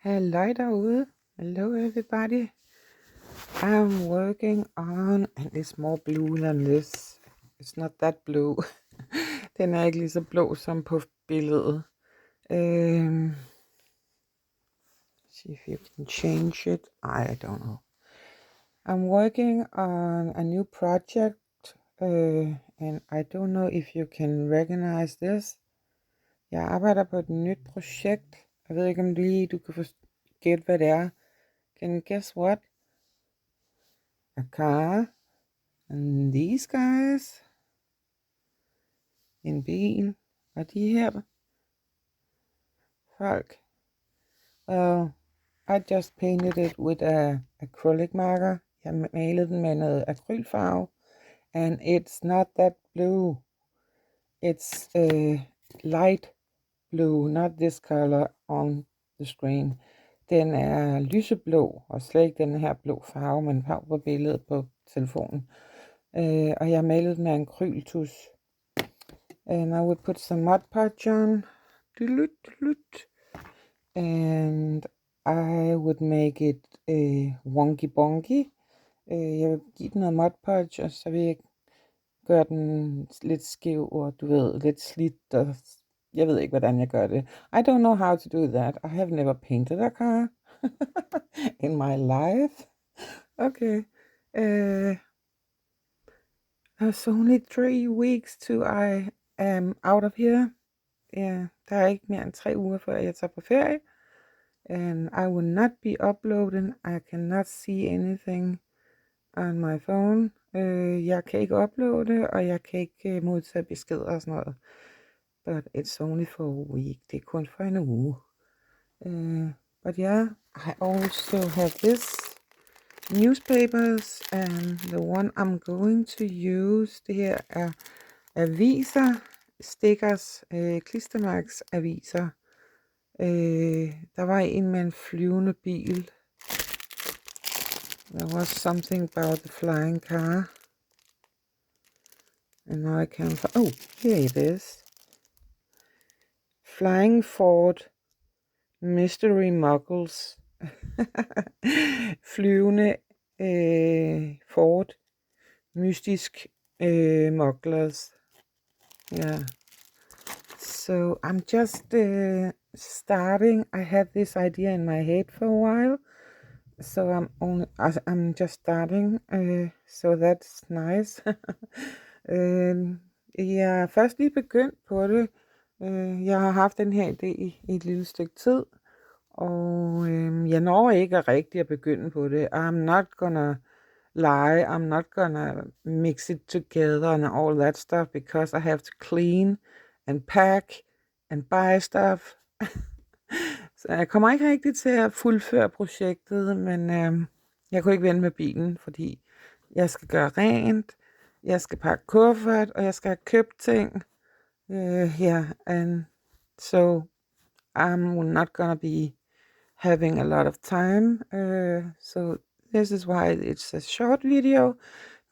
Hello derude. Hello everybody. I'm working on, and it's more blue than this. It's not that blue. Den er ikke lige så blå som på billedet. See if you can change it. I don't know. I'm working on a new project, and I don't know if you can recognize this. Jeg arbejder på et nyt projekt. Jeg ved ikke om lige du kan gætte hvad det er. Can you guess what? A car, and these guys, en bil, og de her folk. I just painted it with a acrylic marker. Jeg malede den med noget akrylfarve, and it's not that blue. It's light blue, not this color on the screen. Den er lyseblå, og slet ikke den her blå farve, man har på billedet på telefonen. Og jeg malede den med en akryltus. And I would put some Mod Podge on. And I would make it wonky bonky. Jeg vil give den noget Mod Podge, og så vil jeg gøre den lidt skæv, og du ved, lidt slidt, og jeg ved ikke, hvordan jeg gør det. I don't know how to do that. I have never painted a car in my life. Okay. There's only 3 weeks till I am out of here. Ja, der er ikke mere end 3 uger, før jeg tager på ferie. And I will not be uploading. I cannot see anything on my phone. Jeg kan ikke uploade, og jeg kan ikke modtage beskeder og sådan noget. But it's only for a week. Det er kun for en uge. But yeah, I also have this newspapers, and the one I'm going to use, det her er aviser, stickers, klistermærksaviser. Der var en med en flyvende bil. There was something about the flying car. And now I can't find, oh, here it is. Flying Ford Mystery Muggles. Flyvende Ford mystisk mugglers. Yeah. So I'm just starting. I had this idea in my head for a while. So I'm just starting. So that's nice. Jeg er først lige begyndt på det. Jeg har haft den her idé i et lille stykke tid. Og jeg når ikke rigtig at begynde på det. I'm not gonna lie. I'm not gonna mix it together and all that stuff, because I have to clean and pack and buy stuff. Så jeg kommer ikke rigtig til at fuldføre projektet, men jeg kunne ikke vente med bilen, fordi jeg skal gøre rent, jeg skal pakke kuffert, og jeg skal have købt ting. And so I'm not gonna be having a lot of time. So this is why it's a short video.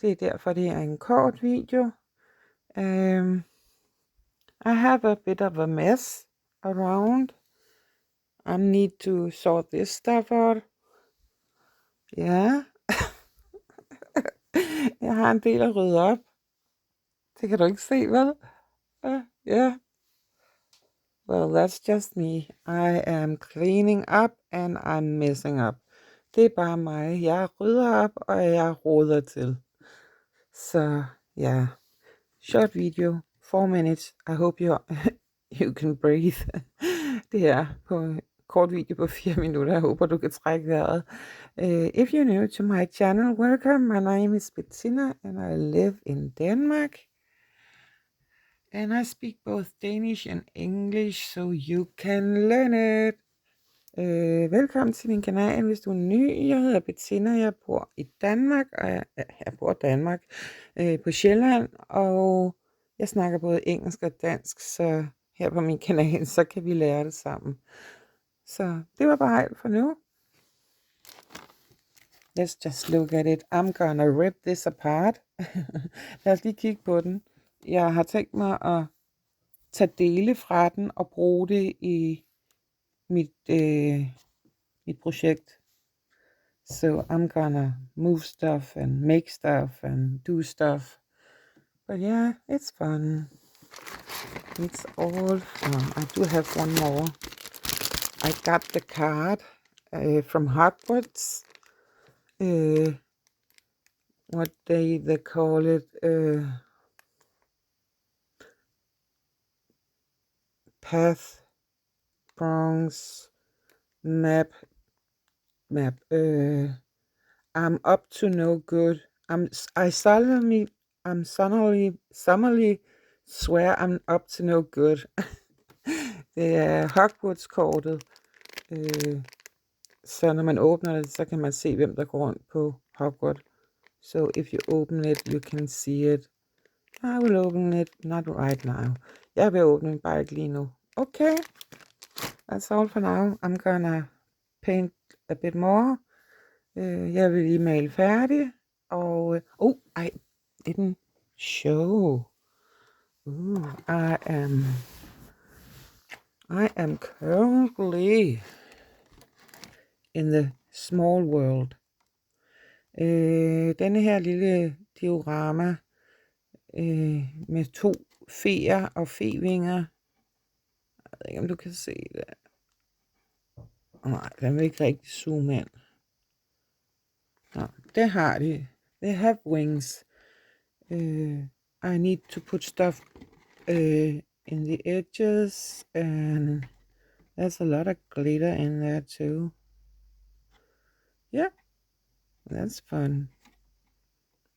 Det er derfor, det er en kort video. I have a bit of a mess around. I need to sort this stuff out. Ja. Jeg har en del at rydde op. Det kan du ikke se, vel? Yeah. Well, that's just me. I am cleaning up and I'm messing up. Det er bare mig. Jeg rydder op, og jeg roder til. Så ja. Short video. 4 minutes. I hope you can breathe. Det her på kort video på 4 minutter. Jeg håber, du kan trække vejret. If you're new to my channel, welcome. My name is Bettina, and I live in Denmark. And I speak both Danish and English, so you can learn it. Velkommen til min kanal, hvis du er ny. Jeg hedder Bettina, jeg bor i Danmark, og jeg bor i Danmark på Sjælland, og jeg snakker både engelsk og dansk, så her på min kanal, så kan vi lære det sammen. Så det var bare alt for nu. Let's just look at it. I'm gonna rip this apart. Lad os lige kigge på den. Jeg har tænkt mig at tage dele fra den og bruge det i mit mit projekt. So I'm gonna move stuff and make stuff and do stuff. But yeah, it's fun. It's all fun. I do have one more. I got the card from Hogwarts. What they call it, path, bronze, map. I'm up to no good. I'm solemnly swear I'm up to no good. Det er Hogwarts-kortet. Så når man åbner det, så kan man se, hvem der går rundt på Hogwarts. So if you open it, you can see it. I will open it, not right now. Jeg vil åbne den, bare ikke lige nu. Okay, that's all for now. I'm gonna paint a bit more. Jeg vil lige male færdig. Og, I didn't show. I am currently in the small world. Denne her lille diorama med 2 feer og fevinger. Jeg ved ikke, om du kan se det. Nej, den vil ikke rigtig zoome ind. Nå, det har de. They have wings. I need to put stuff in the edges, and there's a lot of glitter in there too. Yeah, that's fun.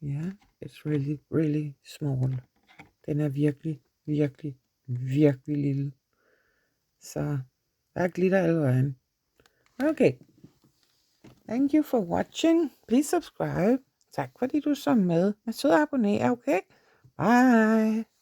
Yeah, it's really, really small. Den er virkelig, virkelig, virkelig lille. Så der er glitter alle vejen. Okay. Thank you for watching. Please subscribe. Tak fordi du så med. Vær sød at abonnere, okay? Bye.